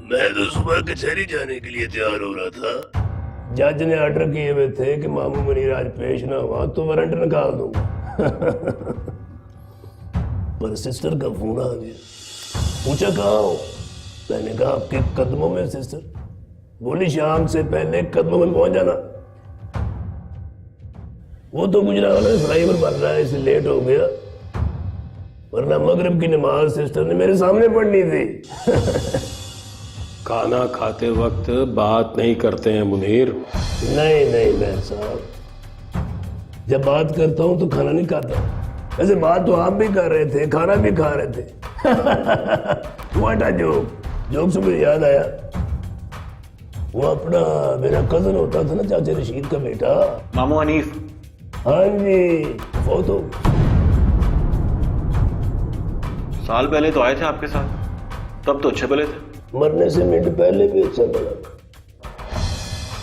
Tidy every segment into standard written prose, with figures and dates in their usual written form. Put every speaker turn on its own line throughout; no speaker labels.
मैं तो सुबह कचहरी जाने के लिए तैयार हो रहा था। जज ने ऑर्डर किए हुए थे कि मामू मुनीर आज पेश ना हुआ तो वारंट निकाल दूंगा। पर सिस्टर का फोन आ गया। पूछा कहाँ हो? मैंने कहा आपके कदमों में सिस्टर। बोली शाम से पहले कदमों में पहुंच जाना। वो तो गुजरा वाला ड्राइवर बन रहा है इसलिए लेट हो गया, वरना मगरिब की नमाज सिस्टर ने मेरे सामने पढ़नी थी।
खाना खाते वक्त बात नहीं करते हैं मुनीर।
नहीं नहीं मैं साहब, जब बात करता हूं तो खाना नहीं खाता। वैसे बात तो आप भी कर रहे थे, खाना भी खा रहे थे। व्हाट अ जोक से मुझे याद आया, वो अपना मेरा कजन होता था ना, चाचा रशीद का बेटा,
मामू हनीफ।
हाँ जी, बहुत हो।
साल पहले तो आए थे आपके साथ, तब तो अच्छे भले थे।
मरने से मिनट पहले भी अच्छा बना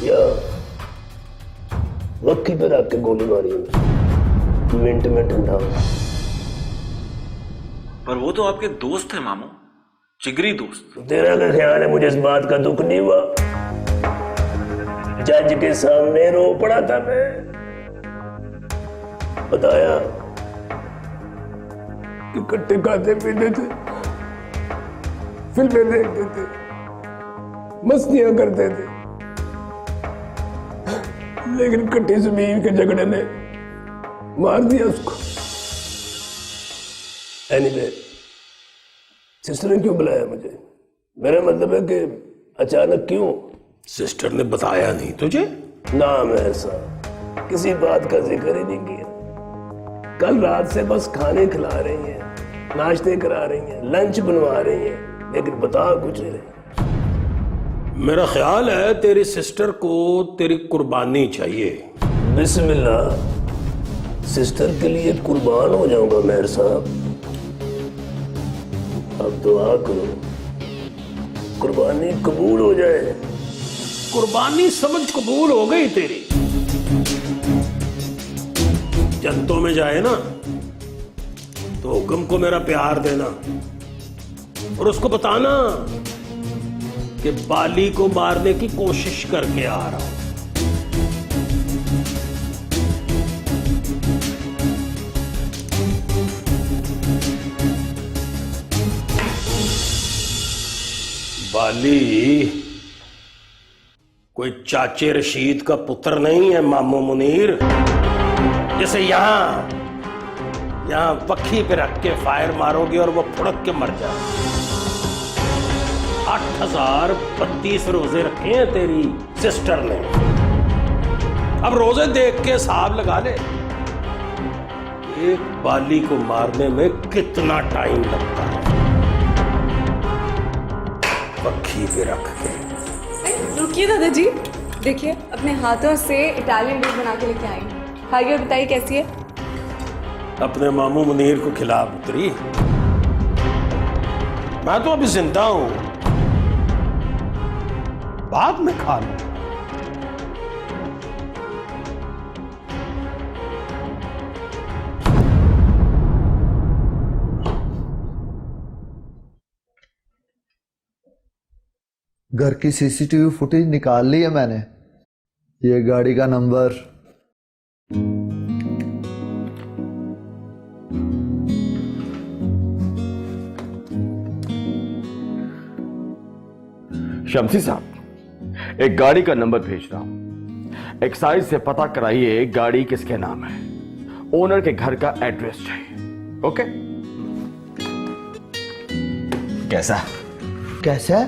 या वक्की पर आपके गोली मारी मिनट में ठंडा।
पर वो तो आपके दोस्त थे मामू, जिगरी दोस्त।
तेरा क्या ख्याल है मुझे इस बात का दुख नहीं हुआ? जज के सामने रो पड़ा था मैं, बताया कि इकट्ठे खाते पीते थे, फिल्में देखते थे, मस्तियां करते थे, लेकिन कट्टी जमीन के झगड़े ने मार दिया उसको। एनीवे, सिस्टर ने क्यों बुलाया मुझे? मेरा मतलब है कि अचानक क्यों?
सिस्टर ने बताया नहीं तुझे?
ना मैं ऐसा किसी बात का जिक्र ही नहीं किया। कल रात से बस खाने खिला रही हैं, नाश्ते करा रही हैं, लंच बनवा रही हैं, लेकिन बता कुछ नहीं रही।
मेरा ख्याल है तेरी सिस्टर को तेरी कुर्बानी चाहिए।
बिस्मिल्लाह, सिस्टर के लिए कुर्बान हो जाऊंगा मेहर साहब। अब दुआ करो कुर्बानी कबूल हो जाए।
कुर्बानी समझ कबूल हो गई तेरी। जंतों में जाए ना तो हुक्म को मेरा प्यार देना और उसको बताना कि बाली को मारने की कोशिश करके आ रहा हूं। बाली कोई चाचे रशीद का पुत्र नहीं है मामू मुनीर, जैसे यहां पक्की पे रख के फायर मारोगे और वो फुड़क के मर जाए। 8032 रोजे रखे हैं तेरी सिस्टर ने। अब रोजे देख के हिसाब लगा ले, एक बाली को मारने में कितना टाइम लगता है पक्की पे रख के।
रुकिए दादाजी, देखिए अपने हाथों से इटालियन डिश बना के लेके आई हूँ, खाइए और बताइए कैसी है।
अपने मामू मुनीर को खिला पुत्री, मैं तो अभी जिंदा हूं, बाद में खा लूं।
घर की सीसीटीवी फुटेज निकाल ली है मैंने। ये गाड़ी का नंबर,
शमसी साहब, एक गाड़ी का नंबर भेज रहा हूं। एक्साइज से पता कराइए गाड़ी किसके नाम है, ओनर के घर का एड्रेस चाहिए। ओके?
कैसा?
कैसा?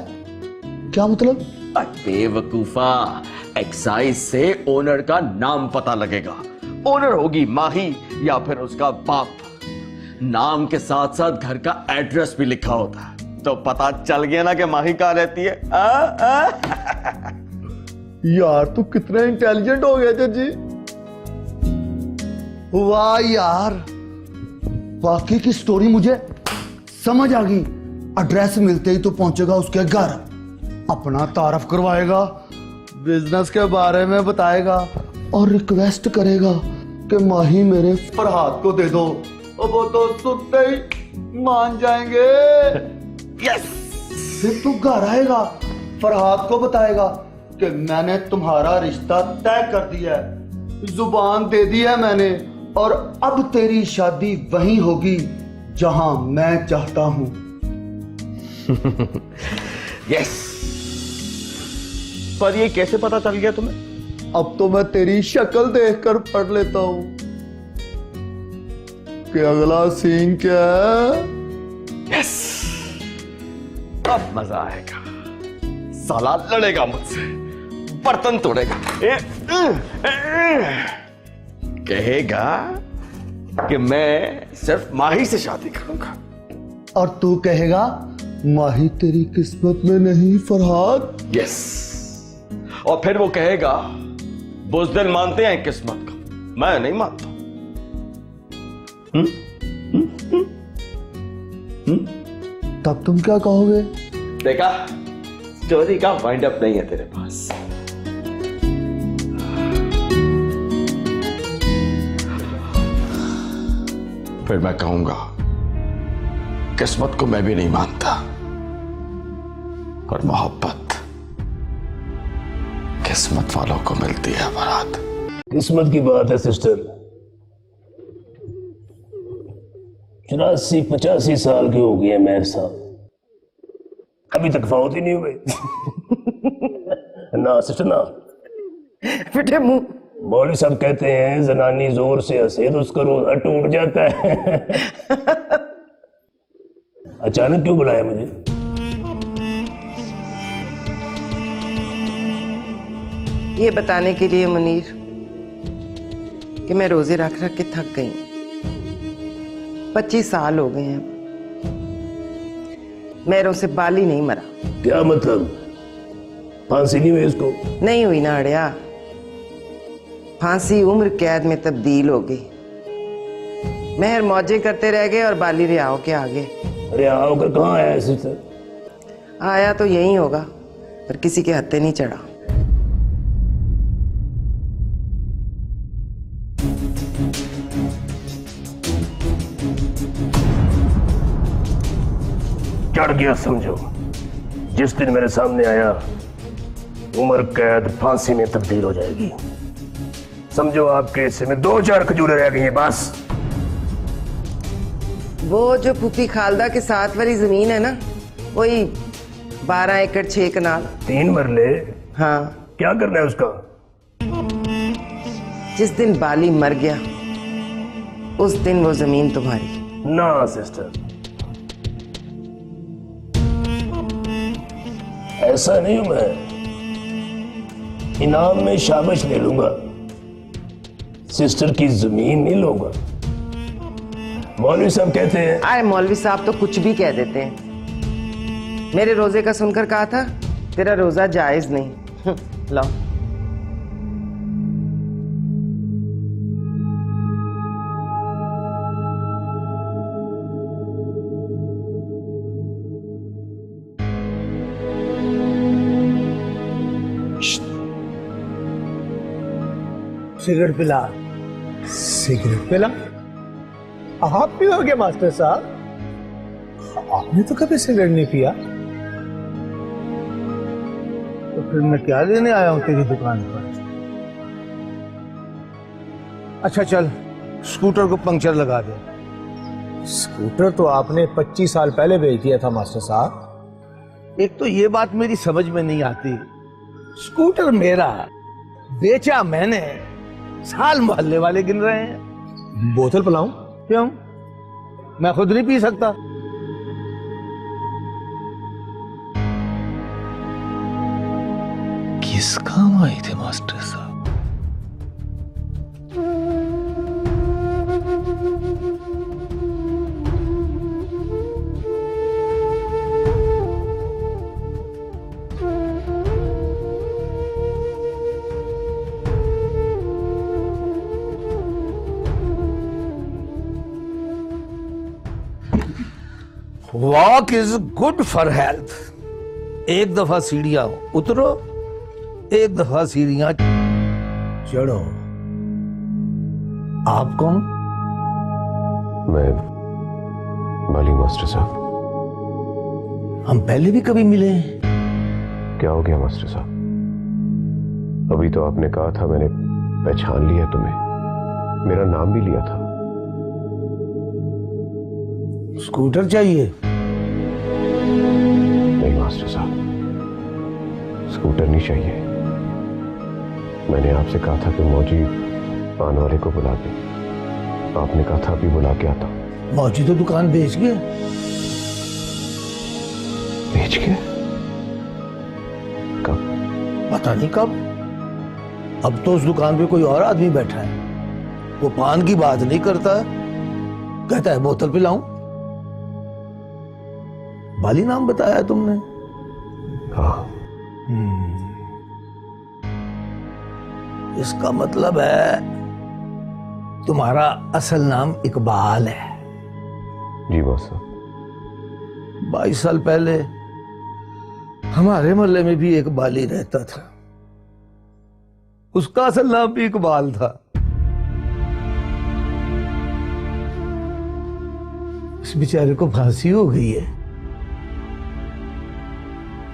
क्या मतलब?
बेवकूफा, एक्साइज से ओनर का नाम पता लगेगा। ओनर होगी माही या फिर उसका बाप। नाम के साथ साथ घर का एड्रेस भी लिखा होता है, तो पता चल गया ना कि माही कहां रहती है।
यार तू कितना इंटेलिजेंट हो गया जी। वाह यार, बाकी की स्टोरी मुझे समझ आ गई। एड्रेस मिलते ही तो पहुंचेगा उसके घर, अपना तारफ करवाएगा, बिजनेस के बारे में बताएगा और रिक्वेस्ट करेगा कि माही मेरे फरहाद को दे दो। वो तो सुनते ही मान जाएंगे।
यस।
फिर तू घर आएगा, फरहाद को बताएगा कि मैंने तुम्हारा रिश्ता तय कर दिया है, जुबान दे दी है मैंने, और अब तेरी शादी वहीं होगी जहां मैं चाहता हूं।
यस। पर ये कैसे पता चल गया तुम्हें?
अब तो मैं तेरी शक्ल देखकर पढ़ लेता हूं कि अगला सीन क्या है।
यस। अब मजा आएगा। साला लड़ेगा मुझसे, बर्तन तोड़ेगा, कहेगा कि मैं सिर्फ माही से शादी करूंगा,
और तू कहेगा माही तेरी किस्मत में नहीं फरहाद।
यस। और फिर वो कहेगा बुज़दिल मानते हैं किस्मत को, मैं नहीं मानता।
तब तुम क्या कहोगे?
देखा, स्टोरी का वाइंड अप नहीं है तेरे पास। फिर मैं कहूंगा किस्मत को मैं भी नहीं मानता, और मोहब्बत किस्मत वालों को मिलती है फरहाद।
किस्मत की बात है सिस्टर। 84-85 साल के हो गए मेहर साहब, अभी तक फौत ही नहीं हुए। ना सिस्टर ना।
बेटे मुंह।
मौलवी साहब कहते हैं जनानी जोर से हंसे तो उसका रोजा टूट जाता है। अचानक क्यों बुलाया मुझे?
ये बताने के लिए मुनीर कि मैं रोजे रख रख के थक गई। 25 साल हो गए हैं, मेरों से बाल ही नहीं मरा।
क्या मतलब? फांसी नहीं हुई इसको?
नहीं हुई ना अड़िया, फांसी उम्र कैद में तब्दील हो गई। मेहर मौजे करते रह गए और बाली रिया होके आ गए।
अरे होकर कहाँ आया सिस्टर?
आया तो यही होगा, पर किसी के हत्थे नहीं चढ़ा।
चढ़ गया समझो। जिस दिन मेरे सामने आया उम्र कैद फांसी में तब्दील हो जाएगी। समझो आपके हिस्से में 2-4 खजूरें रह गई हैं बस।
वो जो फूफी खालदा के साथ वाली जमीन है ना, वही 12 एकड़ 6 कनाल।
3 मरले?
हाँ।
क्या करना है उसका?
जिस दिन बाली मर गया उस दिन वो जमीन तुम्हारी।
ना सिस्टर, ऐसा नहीं हूं मैं। इनाम में शाबाश ले लूंगा, सिस्टर की जमीन नहीं लूंगा। मौलवी साहब कहते हैं।
अरे मौलवी साहब तो कुछ भी कह देते हैं। मेरे रोजे का सुनकर कहा था तेरा रोजा जायज नहीं। लो।
सिगरेट पिला। सिगरेट पिला? आप पियोगे मास्टर साहब? आपने तो कभी सिगरेट नहीं पिया। तो फिर मैं क्या लेने आया हूं तेरी दुकान पर? अच्छा चल, स्कूटर को पंक्चर लगा दे। स्कूटर तो आपने 25 साल पहले बेच दिया था मास्टर साहब। एक तो ये बात मेरी समझ में नहीं आती, स्कूटर मेरा, बेचा मैंने, साल मोहल्ले वाले गिन रहे हैं। बोतल पिलाऊं? क्यों? मैं खुद नहीं पी सकता? किस काम आए थे मास्टर साहब? Walk is good for health. एक दफा सीढ़ियां उतरो, एक दफा सीढ़ियां चढ़ो। आप कौन?
मैं माली मास्टर साहब।
हम पहले भी कभी मिले हैं?
क्या हो गया मास्टर साहब? अभी तो आपने कहा था मैंने पहचान लिया तुम्हें, मेरा नाम भी लिया था।
स्कूटर चाहिए?
नहीं मास्टर साहब, स्कूटर नहीं चाहिए। मैंने आपसे कहा था कि मौजी पान वाले को बुला दे। आपने कहा था अभी बुला के आता हूं।
मौजी तो दुकान बेच गए।
बेच के? कब?
पता नहीं कब। अब तो उस दुकान पे कोई और आदमी बैठा है। वो पान की बात नहीं करता, कहता है बोतल पिलाऊं। बाली नाम बताया तुमने?
हाँ।
इसका मतलब है तुम्हारा असल नाम इकबाल है।
जी मास्टर।
22 साल पहले हमारे मोहल्ले में भी एक बाली रहता था, उसका असल नाम भी इकबाल था। इस बेचारे को फांसी हो गई है।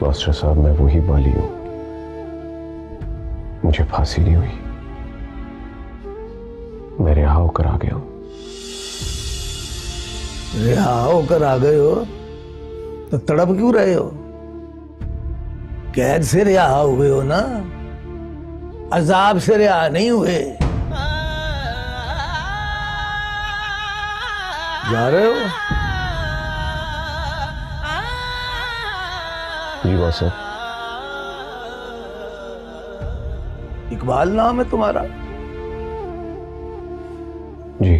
मास्टर साहब मैं वही बाली हूं, मुझे फांसी नहीं हुई, मैं रिहा होकर आ गया हूं।
रिहा होकर आ गए हो तो तड़प क्यों रहे हो? कैद से रिहा हुए हो ना, अजाब से रिहा नहीं हुए। जा रहे हो?
जी मास्टर।
इकबाल नाम है तुम्हारा?
जी।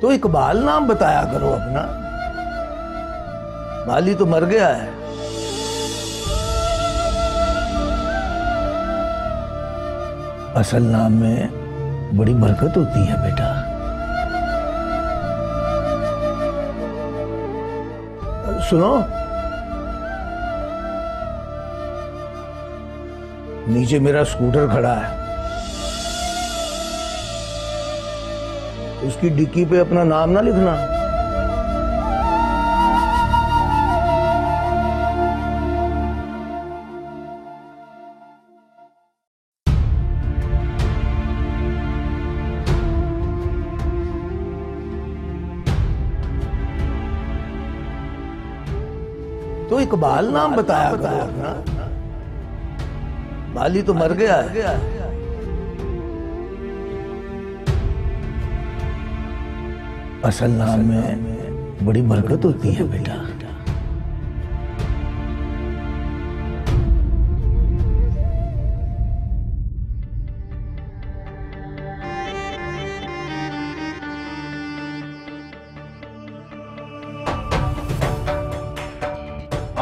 तो इकबाल नाम बताया करो अपना। बाली तो मर गया है। असल नाम में बड़ी बरकत होती है बेटा। सुनो, नीचे मेरा स्कूटर खड़ा है, उसकी डिक्की पे अपना नाम ना लिखना। तो इकबाल नाम बताया करो। बाली तो मर गया है। असल नाम में बड़ी बरकत होती है बेटा।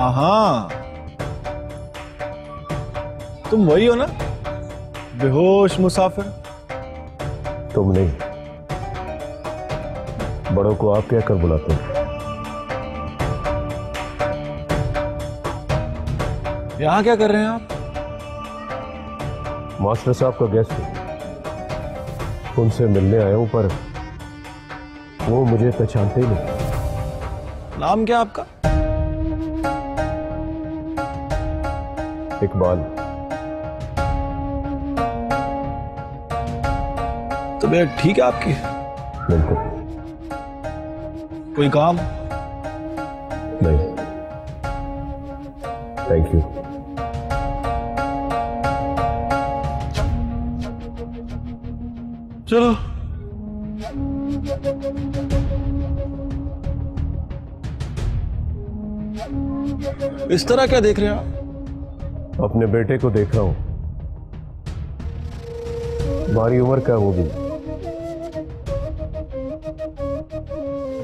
हाँ, तुम वही हो ना, बेहोश मुसाफिर?
तुम नहीं, बड़ों को आप कहकर बुलाते हैं।
यहां क्या कर रहे हैं आप?
मास्टर साहब का गेस्ट हूं, उनसे मिलने आया हूं, पर वो मुझे पहचानते ही नहीं।
नाम क्या आपका?
इकबाल।
तबीयत ठीक है आपकी?
बिल्कुल।
कोई काम?
नहीं, थैंक यू।
चलो। इस तरह क्या देख रहे हैं आप?
अपने बेटे को देख रहा हूं। हमारी उम्र क्या होगी?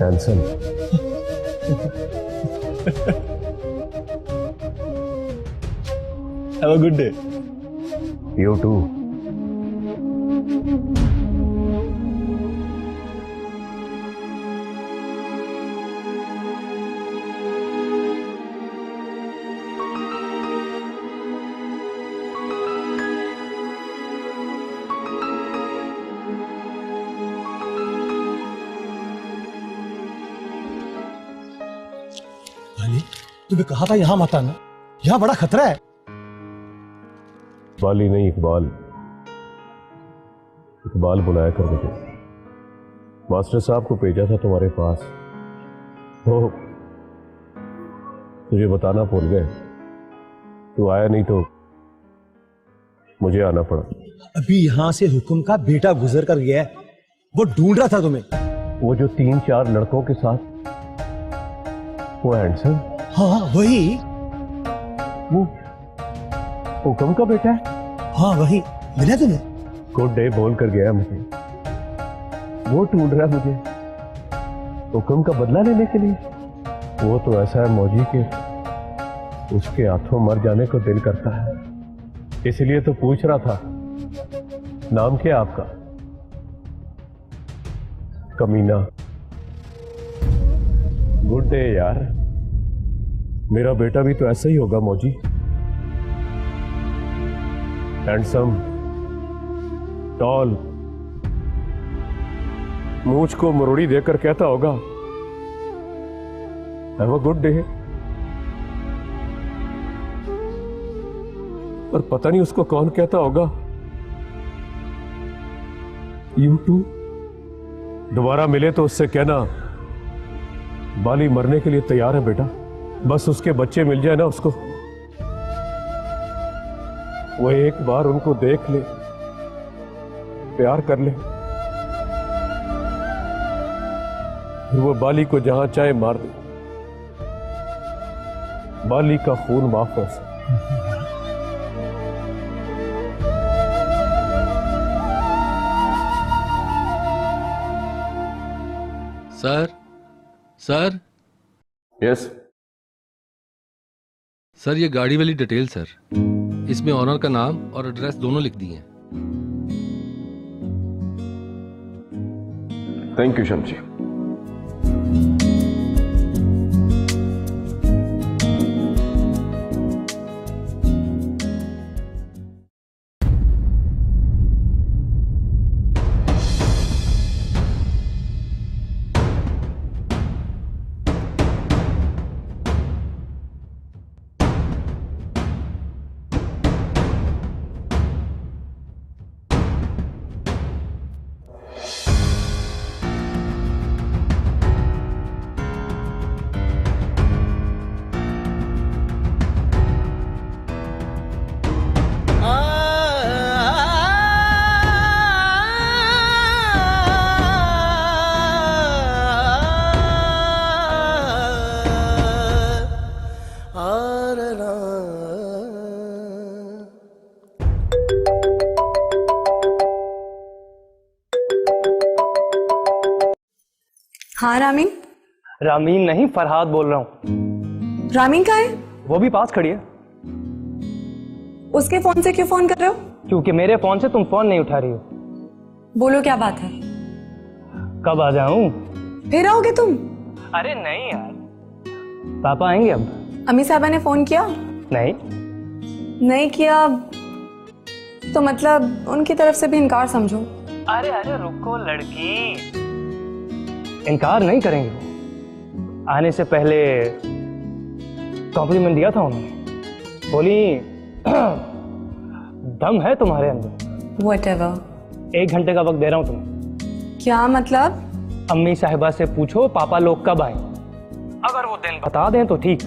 Handsome.
Have a good day.
You too.
Bali, तुम्हें कहा था यहाँ मत आना, यहाँ बड़ा खतरा है।
बाली नहीं इकबाल, इकबाल बुलाया कर मुझे। मास्टर साहब को भेजा था तुम्हारे पास, वो तुझे बताना भूल गए। तू आया नहीं तो मुझे आना पड़ा।
अभी यहाँ से हुक्म का बेटा गुजर कर गया है, वो ढूंढ रहा था तुम्हें।
वो जो 3-4 लड़कों के साथ, वो हैंडसम?
हाँ वही।
वो हुक्म का बेटा है?
हाँ वही। मिला तुम्हें?
गुड डे बोल कर गया मुझे। वो ढूंढ रहा है मुझे हुक्म का बदला लेने के लिए। वो तो ऐसा है मौजी के उसके हाथों मर जाने को दिल करता है। इसलिए तो पूछ रहा था, नाम क्या है आपका? कमीना। गुड डे यार, मेरा बेटा भी तो ऐसा ही होगा मौजी। हैंडसम, टॉल, मूंछ को मरोड़ी देकर कहता होगा हैव अ गुड डे। पर पता नहीं उसको कौन कहता होगा यू टू। दोबारा मिले तो उससे कहना बाली मरने के लिए तैयार है बेटा, बस उसके बच्चे मिल जाए ना उसको। वो एक बार उनको देख ले, प्यार कर ले, फिर वो बाली को जहां चाहे मार दे। बाली का खून माफ कर सकता।
Sir, sir.
यस
सर, ये गाड़ी वाली डिटेल सर, इसमें ऑनर का नाम और एड्रेस दोनों लिख दिए हैं।
Thank you Shamshi.
हाँ रामीन।
रामीन नहीं, फरहाद बोल रहा हूँ।
रामीन कहाँ है?
वो भी पास खड़ी है।
उसके फोन से क्यों फोन कर रहे हो?
क्योंकि मेरे फोन से तुम फोन नहीं उठा रही हो।
बोलो क्या बात है?
कब आ जाऊं?
फिर आओगे तुम?
अरे नहीं यार, पापा आएंगे अब।
अम्मी साहबा ने फोन किया?
नहीं।
नहीं किया तो मतलब उनकी तरफ से भी इनकार समझो।
अरे अरे रुको लड़की, इनकार नहीं करेंगे वो। आने से पहले कॉम्प्लीमेंट दिया था उन्होंने, बोली दम है तुम्हारे अंदर।
Whatever.
1 घंटे का वक्त दे रहा हूं तुम्हें।
क्या मतलब?
अम्मी साहिबा से पूछो पापा लोग कब आए। अगर वो दिन बता दें तो ठीक,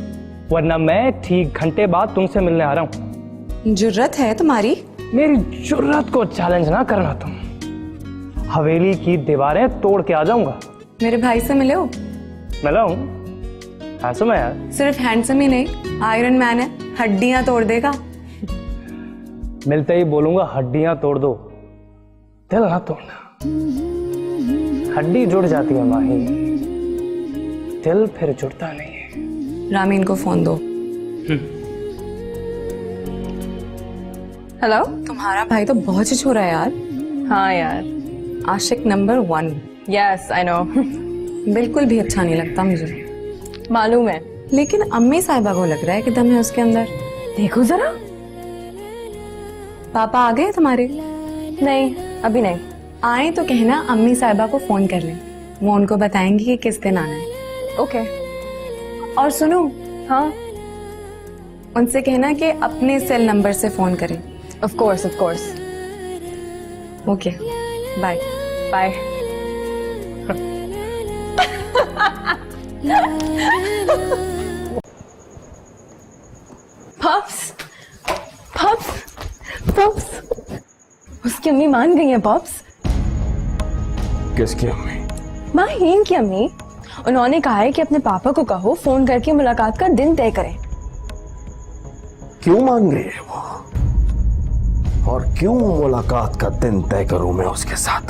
वरना मैं ठीक घंटे बाद तुमसे मिलने आ रहा हूं।
जुर्रत है तुम्हारी?
मेरी जुर्रत को चैलेंज ना करना तुम। हवेली की दीवारें तोड़ के आ जाऊंगा।
मेरे भाई से मिले हो?
मिला हूं, हैंडसम है यार।
सिर्फ हैंडसम ही नहीं, आयरन मैन है, हड्डियां तोड़ देगा।
मिलते ही बोलूंगा हड्डियां तोड़ दो, दिल ना तोड़ना। हड्डी जुड़ जाती है माही, दिल फिर जुड़ता नहीं है।
रामीन को फोन दो। हेलो। तुम्हारा भाई तो बहुत ही छोरा है यार। हाँ यार, आशिक नंबर 1। Yes I know. बिल्कुल भी अच्छा नहीं लगता मुझे, मालूम है, लेकिन अम्मी साहिबा को लग रहा है कि दम है उसके अंदर। देखो जरा। पापा आ गए तुम्हारे? नहीं, अभी नहीं। आए तो कहना अम्मी साहिबा को फोन कर लें, वो उनको बताएंगी कि किस दिन आना है। ओके। और सुनो, हाँ, उनसे कहना कि अपने सेल नंबर से फोन करें। Of course of course. Okay, bye bye. Pops pops pops, उसकी अम्मी मान गई हैं पॉप्स।
किसकी अम्मी?
माहीन की अम्मी। उन्होंने कहा है कि अपने पापा को कहो फोन करके मुलाकात का दिन तय करें।
क्यों मान गई है वो? और क्यों मुलाकात का दिन तय करूं मैं उसके साथ?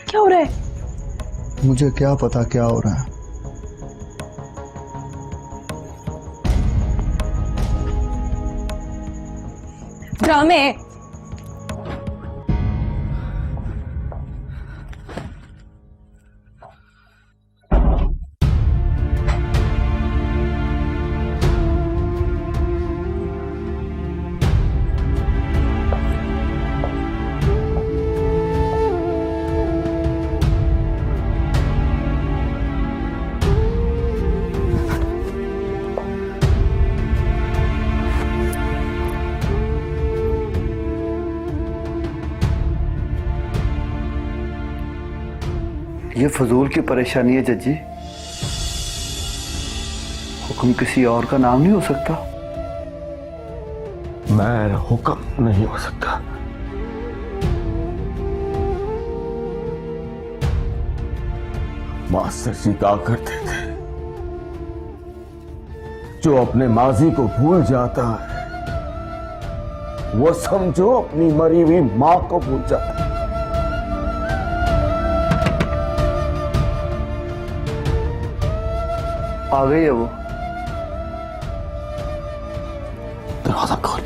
क्या हो रहा है?
मुझे क्या पता क्या हो रहा है।
ड्रामे।
ये फजूल की परेशानी है जज्जी। हुक्म किसी और का नाम नहीं हो सकता।
मैं हुक्म नहीं हो सकता। मास्टर जी कहा करते थे, जो अपने माजी को भूल जाता है वो समझो अपनी मरी हुई मां को भूल जाता है।
आ गई है वो।
दरवाजा खोल।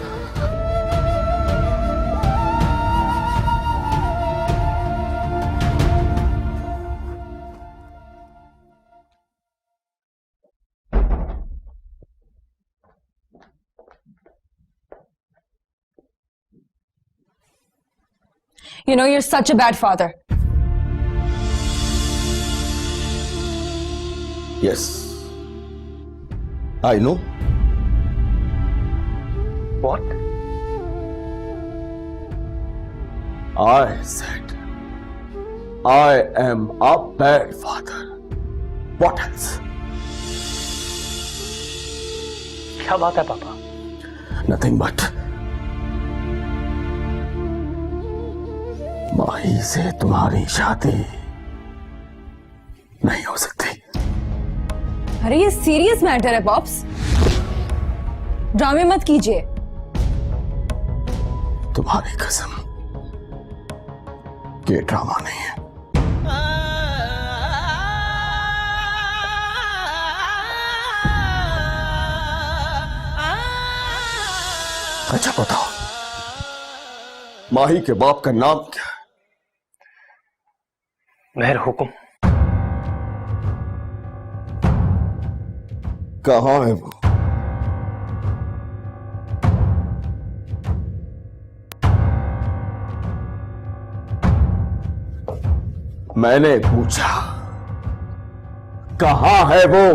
You know, you're such a bad father.
Yes, I know.
What?
I said I am a bad father. What else?
क्या बात है पापा?
Nothing but माही से तुम्हारी शादी नहीं हो सकती।
अरे ये सीरियस मैटर है पॉप्स, ड्रामे मत कीजिए।
तुम्हारी कसम, ये ड्रामा नहीं है। अच्छा बताओ, माही के बाप का नाम क्या है?
मेहर हुकुम।
कहां है वो? मैंने पूछा, कहां है वो?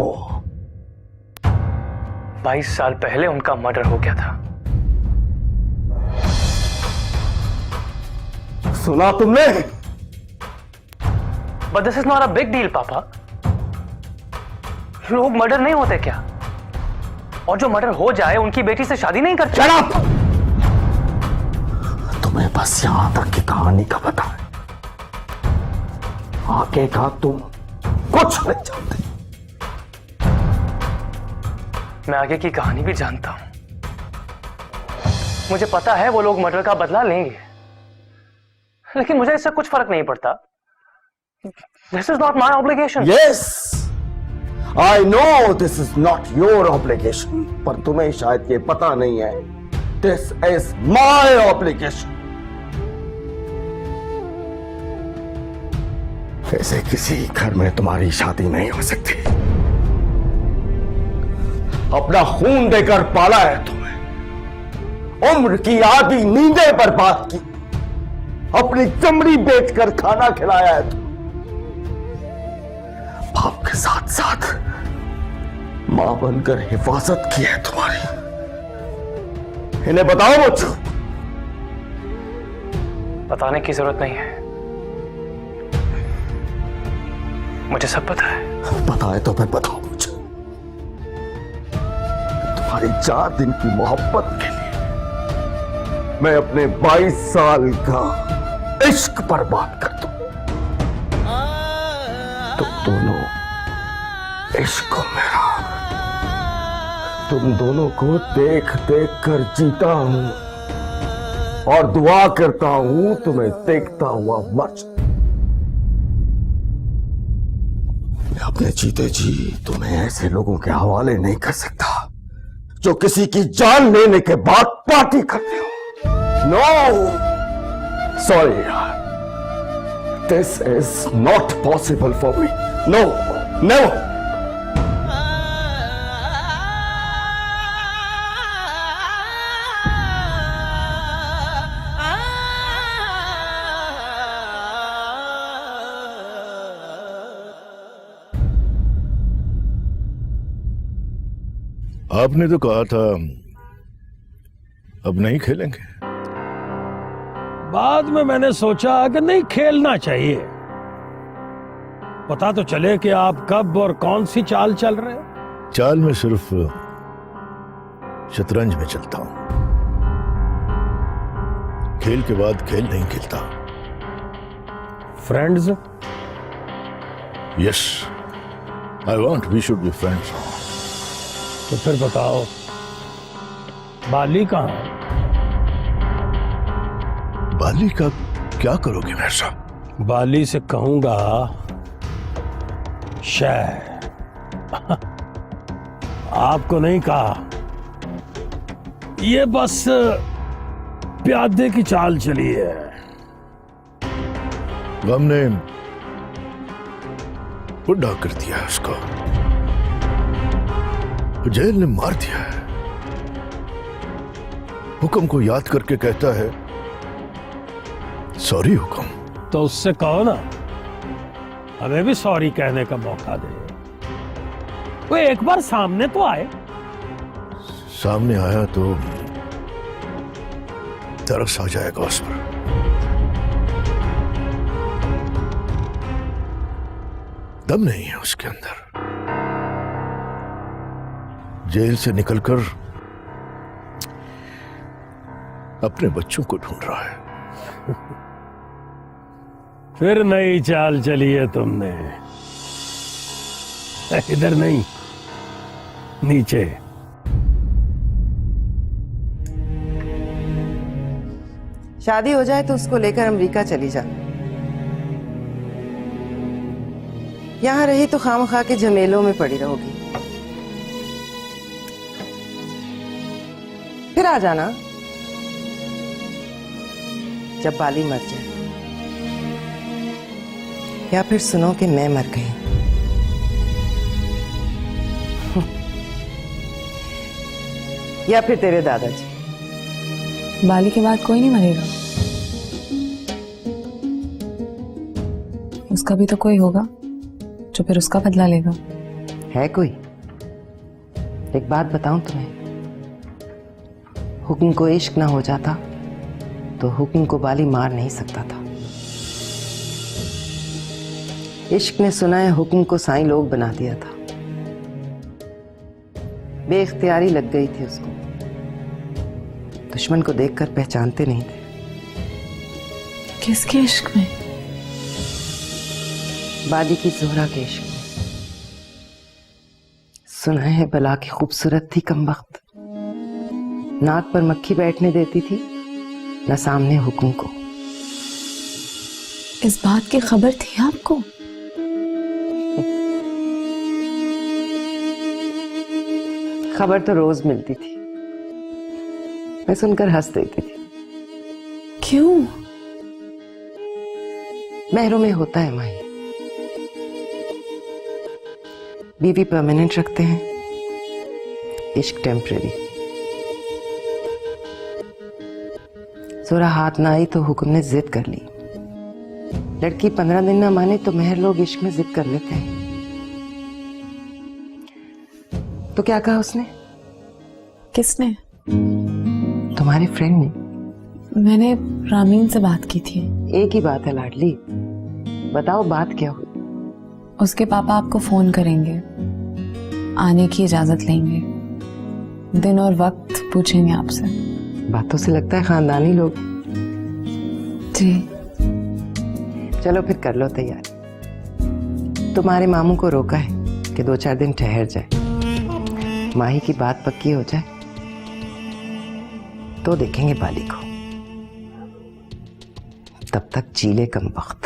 22 साल पहले उनका मर्डर हो गया था।
सुना तुमने?
But this is not a big deal, पापा। लोग मर्डर नहीं होते क्या? और जो मर्डर हो जाए उनकी बेटी से शादी नहीं करते।
Shut up! तुम्हें बस यहां तक की कहानी का पता है, आगे का तुम कुछ नहीं जानते।
मैं आगे की कहानी भी जानता हूं। मुझे पता है वो लोग मर्डर का बदला लेंगे, लेकिन मुझे इससे कुछ फर्क नहीं पड़ता। This is not my obligation.
Yes, I know this is not your obligation, पर तुम्हें शायद ये पता नहीं है, This is my obligation. ऐसे किसी घर में तुम्हारी शादी नहीं हो सकती। अपना खून देकर पाला है तुम्हें, उम्र की आधी नींदें बर्बाद की, अपनी चमड़ी बेचकर खाना खिलाया है। बाप के साथ साथ मां बनकर हिफाजत की है तुम्हारी। इन्हें बताओ मुझको।
बताने की जरूरत नहीं है, मुझे सब पता है।
पता है तो फिर बताओ मुझे। तुम्हारी 4 दिन की मोहब्बत के लिए मैं अपने 22 साल का इश्क बर्बाद कर दूं। तुम दोनों इश्क मेरा, तुम दोनों को देख देख कर जीता हूं और दुआ करता हूं तुम्हें देखता हुआ मर जाऊं। मैं अपने जीते जी तुम्हें ऐसे लोगों के हवाले नहीं कर सकता जो किसी की जान लेने के बाद पार्टी करते हो। नो सॉरी यार, this is not possible for me. No no.
आपने तो कहा था अब नहीं खेलेंगे।
बाद में मैंने सोचा कि नहीं, खेलना चाहिए, पता तो चले कि आप कब और कौन सी चाल चल रहे हैं।
चाल में सिर्फ शतरंज में चलता हूं, खेल के बाद खेल नहीं खेलता।
Friends?
Yes, I want we should be friends.
तो फिर बताओ, बाली कहां है?
बाली का क्या करोगे मेरे साहब?
बाली से कहूंगा शह। आपको नहीं कहा, ये बस प्यादे की चाल चली है।
गम ने बुढ़ा कर दिया उसको, जेल ने मार दिया है। हुक्म को याद करके कहता है सॉरी हुक्म।
तो उससे कहो ना, हमें भी सॉरी कहने का मौका दे। वो एक बार सामने तो आए।
सामने आया तो तरस आ जाएगा उस पर। दम नहीं है उसके अंदर। जेल से निकलकर अपने बच्चों को ढूंढ रहा है।
फिर नई चाल चली है तुमने। इधर नहीं, नीचे।
शादी हो जाए तो उसको लेकर अमेरिका चली जा। यहां रही तो खामखा के झमेलों में पड़ी रहोगी। फिर आ जाना जब बाली मर जाए, या फिर सुनो कि मैं मर गई। या फिर तेरे दादाजी।
बाली के बाद कोई नहीं मरेगा। उसका भी तो कोई होगा जो फिर उसका बदला लेगा।
है कोई? एक बात बताऊं तुम्हें, हुक्म को इश्क ना हो जाता तो हुक्म को बाली मार नहीं सकता था। इश्क ने सुना है हुक्म को साईं लोग बना दिया था। बेइख्तियारी लग गई थी उसको। दुश्मन को देखकर पहचानते नहीं थे।
किसके इश्क में?
बाली की जोहरा के इश्क में। सुना है बला की खूबसूरत थी कमबख्त, नाक पर मक्खी बैठने देती थी न सामने हुक्म को।
इस बात की खबर थी आपको?
खबर तो रोज मिलती थी, मैं सुनकर हंस देती थी।
क्यों?
महरों में होता है माही, बीवी परमानेंट रखते हैं, इश्क टेम्परेरी। जोरा हाथ ना आई तो हुक्म ने जिद कर ली। लड़की 15 दिन ना माने तो मेहर लोग इश्क में जिद कर लेते हैं। तो क्या कहा उसने?
किसने?
तुम्हारे फ्रेंड ने।
मैंने रामीन से बात की थी।
एक ही बात है लाडली, बताओ बात क्या हो?
उसके पापा आपको फोन करेंगे, आने की इजाजत लेंगे, दिन और वक्त पूछेंगे आपसे।
बातों से लगता है खानदानी लोग।
जी।
चलो फिर कर लो तैयारी। तुम्हारे मामू को रोका है कि 2-4 दिन ठहर जाए, माही की बात पक्की हो जाए तो देखेंगे बाली को। तब तक चीले कम वक्त।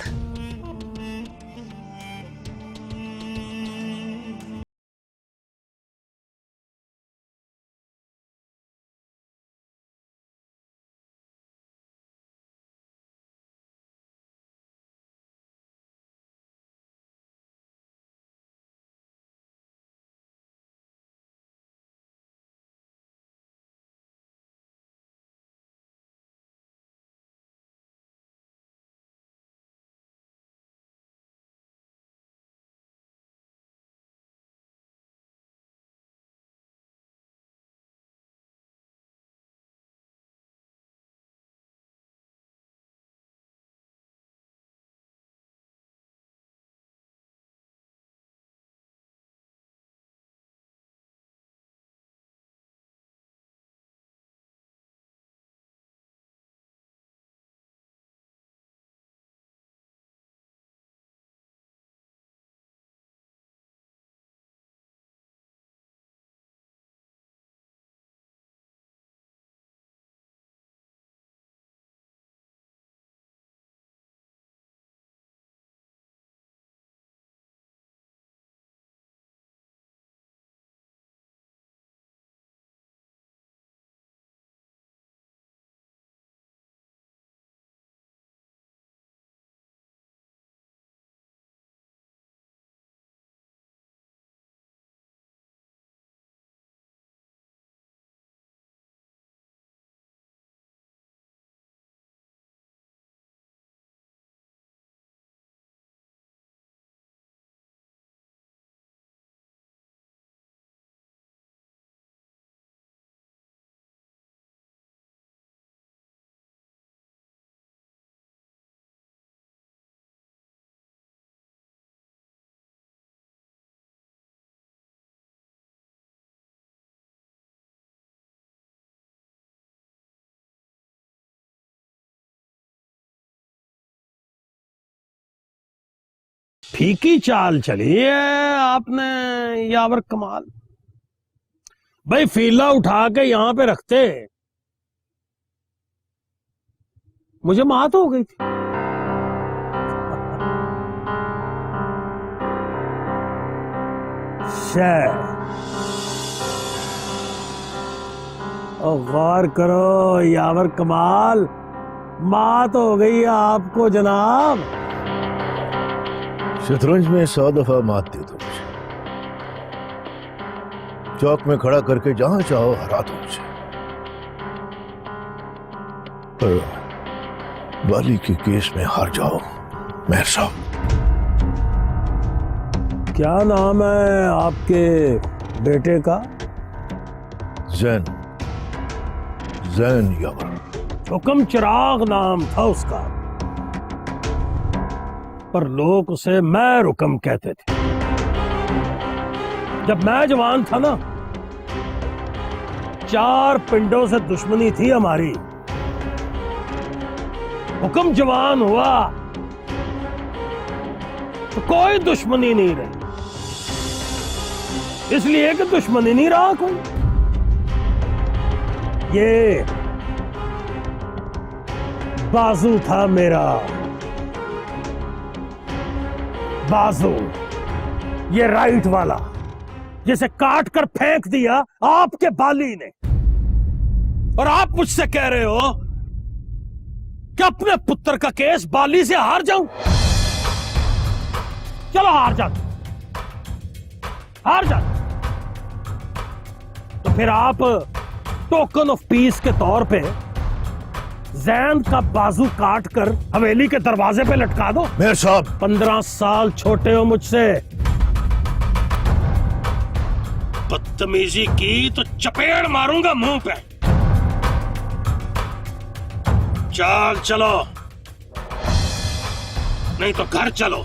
फीकी चाल चली है आपने यावर कमाल। भाई फीला उठा के यहां पे रखते, मुझे मात हो गई थी। और गौर करो यावर कमाल, मात हो गई है आपको जनाब।
शतरंज में 100 दफा मात दे दो मुझे, चौक में खड़ा करके जहां चाहो हरा दो मुझे, पर बाली के केस में हार जाओ मेहर साहब।
क्या नाम है आपके बेटे का?
जैन, जैन यावर।
हुक्म चिराग नाम था उसका, पर लोग उसे मैं रुकम कहते थे। जब मैं जवान था ना, 4 पिंडों से दुश्मनी थी हमारी। हुक्म जवान हुआ तो कोई दुश्मनी नहीं रही, इसलिए कि दुश्मनी नहीं रहा कोई। ये बाजू था मेरा, बाजू, ये राइट वाला, जिसे काट कर फेंक दिया आपके बाली ने। और आप मुझसे कह रहे हो कि अपने पुत्र का केस बाली से हार जाऊं? चलो हार जा, हार जा। तो फिर आप टोकन ऑफ पीस के तौर पे जैन का बाजू काट कर हवेली के दरवाजे पे लटका दो।
मेयर साहब
15 साल छोटे हो मुझसे, बदतमीजी की तो चपेड़ मारूंगा मुंह पे। चाल चलो, नहीं तो घर चलो।